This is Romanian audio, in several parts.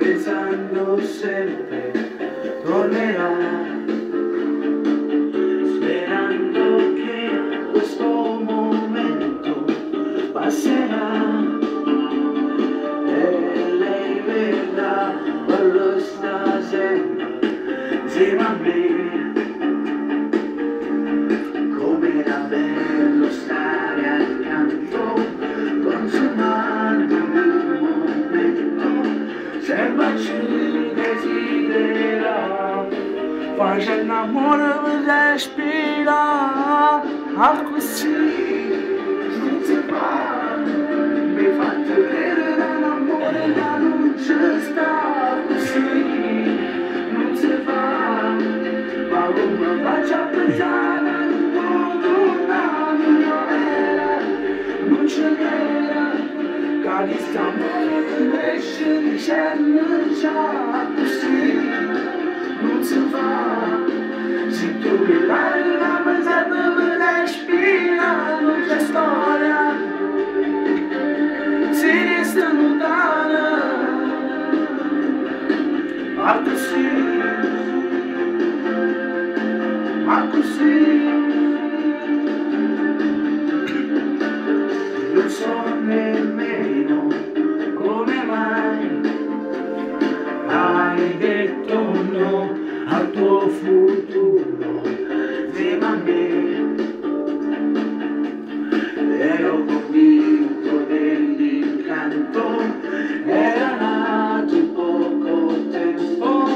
pensando sempre tornerà, sperando che questo momento passerà e lei vedrà quello sta sempre insieme a me. Come era bello stare accanto, consumare il momento, sembra ci desidera, faz l'amore per respirare, così non si fa, mi fa vedere l'amore che non c'è sta, così non si fa, ma come faccio a pensare al mondo una vera, non c'è vera, che di st'amore esce già così non si fa, se tu mi dai la pensata per respirare, non c'è storia, si resta lontana, ma così, non so nemmeno come mai hai detto no al tuo futuro insieme a me. Ero convinto dell'incanto, era nato poco tempo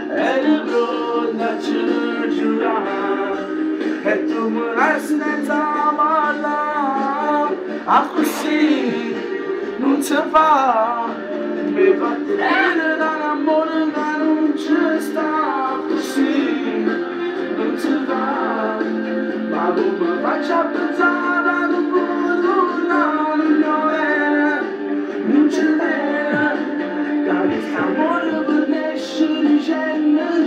ed è pronta a giurare e tu mi lasci senza parlare, così non si fa, mi fa vedere l'amore che non c'è sta, così non si fa, ma come faccio a pensare ad un mondo non è, non c'è vera, che di st'amore per nessuno c'è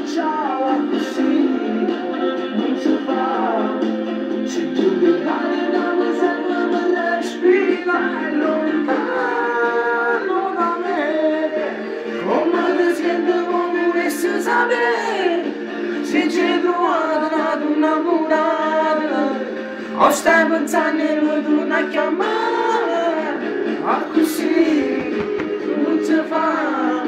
già, così non si fa, se tu mi dai la misera per respirare lontano da me, come ti senti come volessi sapere, se c'è trovata ad innamorata, o stai pensando e lo torno a chiamare, così non si fa,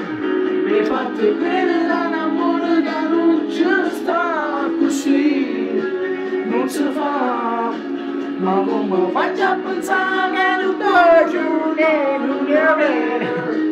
mi fate bene l'amore che non c'è sta, così non si fa, ma come faccio a pensare che non voglio non è bene.